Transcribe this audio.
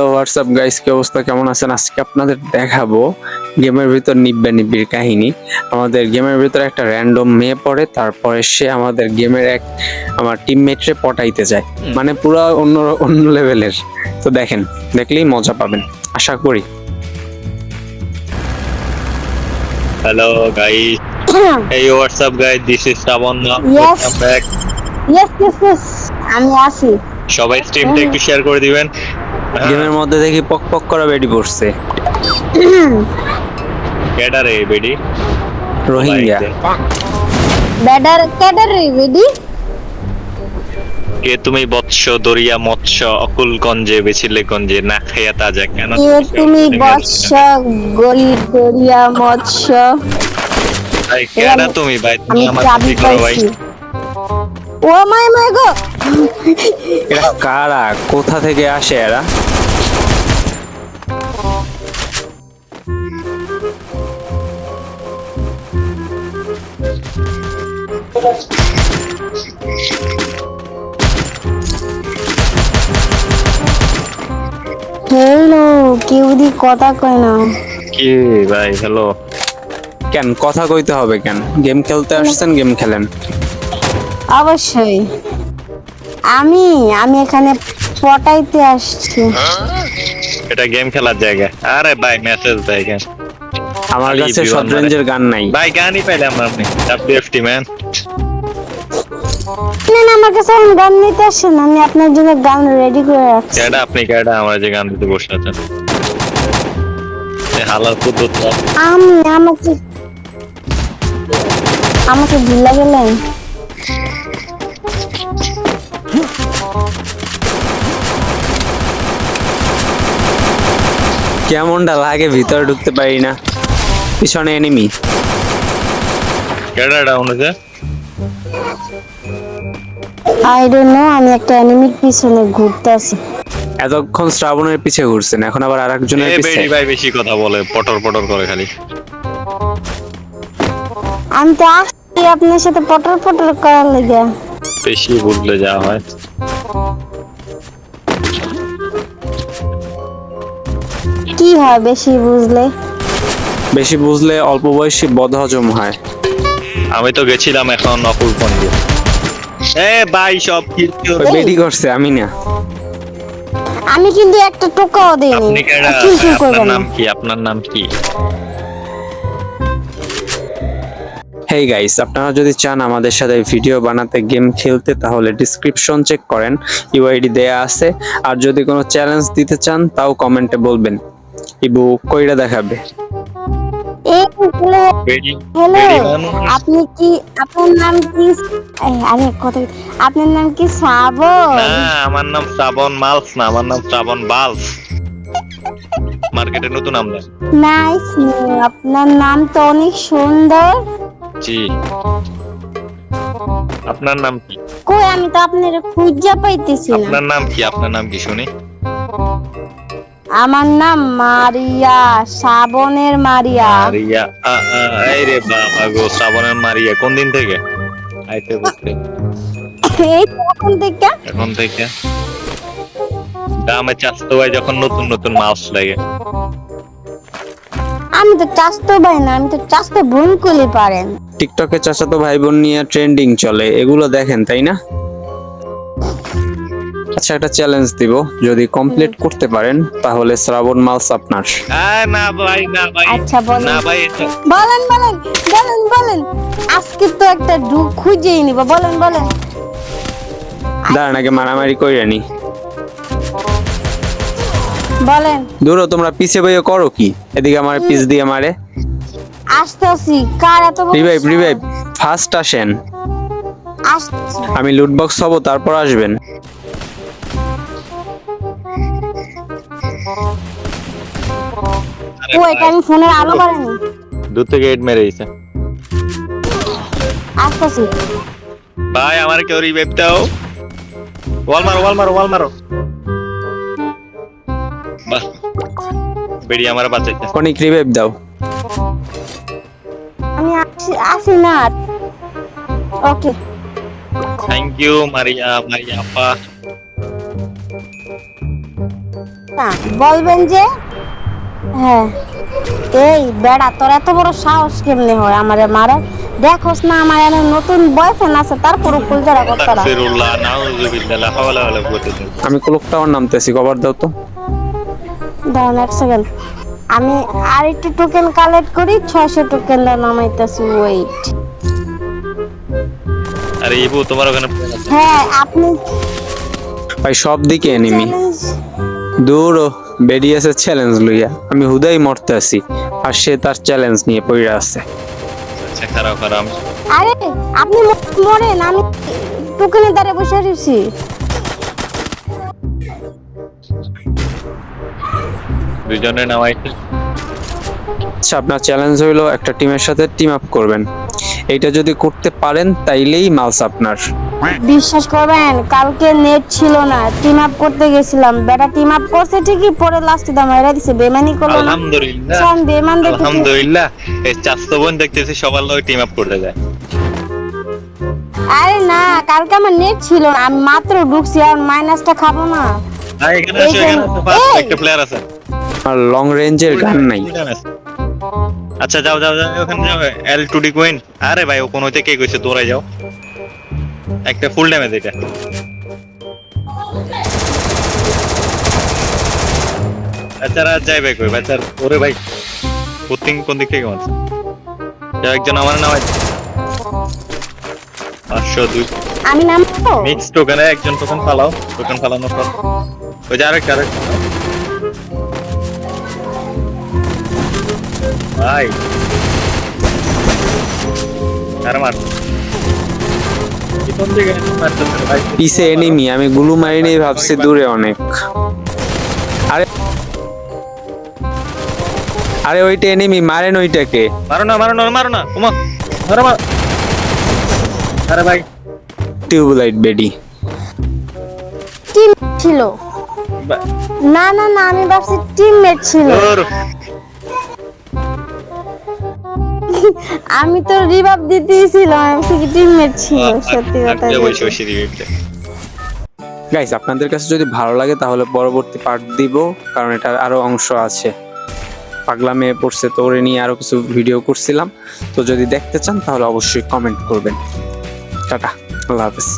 তো WhatsApp guys, কি অবস্থা, কেমন আছেন? আজকে আপনাদের দেখাবো গেমের ভিতর নিব্বা নিব্বির কাহিনী। আমাদের গেমের ভিতর একটা র্যান্ডম মেয়ে পড়ে, তারপরে সে আমাদের গেমের আমার টিমমেটরে পটাইতে যায়, মানে পুরো অন্য অন্য লেভেলের। তো দেখেন, দেখলেই মজা পাবেন আশা করি। Hello guys. Hey, what's up guys? This is Savanya. Yes. Welcome back. Yes. আমি আসি। সবাই স্ট্রিমটা একটু শেয়ার করে দিবেন। গেমের মধ্যে দেখি পক পক করা বেডি পড়ছে। কেডা রে বেডি? রোহিঙ্গা। Cadre ready? কে তুমি বৎস দরিয়া মৎস্য অকুলগঞ্জে বেছিলে গঞ্জে না খাইয়া তাজা কেন? তুমি বৎস গরিয়া মৎস্য। ভাই কেডা তুমি ভাই? তুমি আমার চাবি কি করো ভাই? পাইছি। ও মাই গো, এরা কারা, কোথা থেকে আসে এরা? হ্যালো, কেউ দি কথা কয় না। কি ভাই হ্যালো? কেন কথা কইতে হবে কেন? গেম খেলতে আসছেন, গেম খেলেন। অবশ্যই আমি এখানে পটাইতে আসছি। এটা গেম খেলার জায়গা। আরে ভাই মেসেজ দেয় কেন? আমার কাছে শর্ট রেঞ্জের গান নাই। ভাই গানই পাইলাম না আপনি। WFT man. না, আমার কাছে এখন গান নিতে আসেন, আমি আপনার জন্য গান রেডি করে রাখছি। কেডা আপনি কেডা আমার যে গান দিতে বসে আছেন? এ হালাল কুতুত। আমাকে ভুলা গেলেন। কেমনটা লাগে, ভিতরে ঢুকতে পারি না। পিছনে এনিমি। কেডা ডাউন হয়েছে? আই ডোন্ট নো, আমি একটা এনিমির পিছনে ঘুরতেছি। এতক্ষণ শ্রাবণের পিছে ঘুরছেন, এখন আবার আরেকজনের এ পিছে। বেডি ভাই বেশি কথা বলে, পটর পটর করে খালি। আমি তো আসছি আপনার সাথে পটর করার লেগে। বেশি বুঝলে যা হয়। কি হয় বেশি বুঝলে? বেশি বুঝলে অল্প বয়সী বদহজম হয়। আমি তো গেছিলাম এখন অকুলগঞ্জে। এ ভাই সব কিছু ওই বেডি করছে, আমি না। আমি কিন্তু একটা টোকাও দেইনি। আপনি কেডা? আপনার নাম কি? আপনার নাম কি? হেই গাইস, আপনারা যদি চান আমাদের সাথে ভিডিও বানাতে, গেম খেলতে, তাহলে ডেসক্রিপশন চেক করেন, ইউআইডি দেয়া আছে। আর যদি কোনো চ্যালেঞ্জ দিতে চান তাও কমেন্টে বলবেন, ইবু কইরা দেখাবে। বেডি হ্যালো, বেডি মানুষ। আপনার নাম কি? আরে কথা, আপনার নাম কি শ্রাবণ? না আমার নাম শ্রাবণ মালস না, আমার নাম শ্রাবণ বালস। মার্কেটে নতুন আমদানি। নাইস, আপনার নাম তো অনেক সুন্দর। জি। আপনার নাম কি? কই, আমি তো আপনার খুঁজে পাইতেছি না। আপনার নাম কি? আপনার নাম কি শুনি? আমার নাম মারিয়া, শ্রাবণের মারিয়া। মারিয়া। এই রে বাবা গো, শ্রাবণের মারিয়া কোন দিন থেকে আইতে বলতে? এই তো এখন থেকে গ্রামে চাষতো ভাই যখন নতুন নতুন মাছ লাগে। আমি তো চাষতো ভাই না, আমি তো চাষতে ভুল করলে পারেন। টিকটকে চাচাতো ভাই বোন নিয়ে ট্রেন্ডিং চলে, এগুলো দেখেন তাই না? আচ্ছা, একটা চ্যালেঞ্জ দিব, যদি কমপ্লিট করতে পারেন তাহলে শ্রাবণ মালস আপনার। না ভাই না ভাই। আচ্ছা বলেন। না ভাই বলেন। আজকে তো একটা খুঁজেই নিব, বলেন। দাঁড়ান, আগে মারামারি কইরা নি। বলেন। দূরও, তোমরা পিছে বইয়ে করো কি? এদিকে আমার পিছ দিয়ে মারে। আসতেছি, কার এত বড় রিভাইভ ফার্স্ট আসেন। আসছে। আমি লুট বক্স হব, তারপর আসবেন। ও, এটা আমি ফোনের আলো বাড়াইনি। দূর থেকে হেড মেরে দিছে। আসতেছি। ভাই আমার কেউ রিভাইভ দাও। ওয়াল মারো। বাহ, বেডি আমার বাঁচাইছে। অনেক রিভাইভ দাও। আমি আসি না। ওকে, থ্যাংক ইউ মারিয়া আপা। না, বলবেন যে হ্যাঁ এই বেড়া তোর এত বড় সাহস কেমনে হয় আমারে মারে? দেখোস না আমার এনে নতুন বয়ফ্রেন্ড আছে তারপর ফুলজারা করতারা। আস্তাগফিরুল্লাহ নাউযুবিল্লাহ লা হাওলা ওয়ালা কুওয়াতা ইল্লা বিল্লাহ। আমি ক্লক টাওয়ার নামতেছি, কভার দাও তো। দাঁড়ান এক সেকেন্ড, আমি আর একটু টোকেন কালেক্ট করি, 600 টোকেন দা নামাইতেছি, ওয়েট। আরে ইবু তোমার ওখানে হ্যাঁ আপনি ভাই সব দিকে এনিমি, challenge- দূর বেরিয়েছে চ্যালেঞ্জ লইয়া। আমি হুদাই মরতে আছি আর সে তার চ্যালেঞ্জ নিয়ে পড়ে আছে। আচ্ছা খারাপ খারাপ আরে আপনি মরেন, আমি টোকেনের দ্বারে বসে রয়েছি। দুইজনে নামাইছে। আচ্ছা, আপনার চ্যালেঞ্জ হইলো একটা টিমের সাথে টিম আপ করবেন। এইটা যদি করতে পারেন তাইলেই মালস আপনার। বিশ্বাস করবেন কালকে নেট ছিল না, টিম আপ করতে গেছিলাম, বেটা টিম আপ করছে ঠিকই, পরে লাস্টে দাম এরা দিছে, বেমানি করলো না। আলহামদুলিল্লাহ সব বেমান দেখতেছি। আলহামদুলিল্লাহ এই চাস্তো বোন দেখতেছি সবার লগে টিম আপ করতে যায়। আরে না, কালকে আমার নেট ছিল না, আমি মাত্র ঢুকছি, আর মাইনাসটা খাবো না। আর এখানে এই আছে যে- এখানে আছে ফার্স্ট এই! একটা প্লেয়ার আছে। আর লং রেঞ্জের গান নাই। আচ্ছা যাও যাও যাও ওখানে যাও L2D কুইন। আরে ভাই ও কোন হইতে কে কইছে দৌড়াই যাও। একটা ফুল ড্যামেজ এটা। বেচারা যাই ভাই কই বেচার ওরে ভাই কোন দিক থেকে মারছে? যাও একজন আমার নাম আছে 502 আমি নাম তো মিক্স টোকেনে একজন টোকেন ফালাও, টোকেন ফালানোর পর ওই যে আরেকটা ভাই আর মার কোন দিকে মারতেছে ভাই? পিছে এনিমি, আমি গুলু মারি নেই ভাবছি দূরে অনেক। আরে আরে ওইটা এনিমি, মারেন ওইটাকে। মারো না উমা মারো মার। আরে ভাই টিউবলাইট বেডি। টিম ছিল না, না না আমি ভাবছি টিমমেট ছিল। ওর আমি তো রিভাইভ দিতেছিলাম, আমি কি টিমমেট ছিল, সত্যি কথা বসে বলতে। বসে রিভিউতে গাইস, আপনাদের কাছে যদি ভালো লাগে তাহলে পরবর্তী পার্ট দিব, কারণ এটার আরো অংশ আছে। পাগলা মেয়ে পড়ছে তো ওরে নিয়ে আরো কিছু ভিডিও করছিলাম, তো যদি দেখতে চান তাহলে অবশ্যই কমেন্ট করবেন। টাটা, আল্লাহ হাফেজ।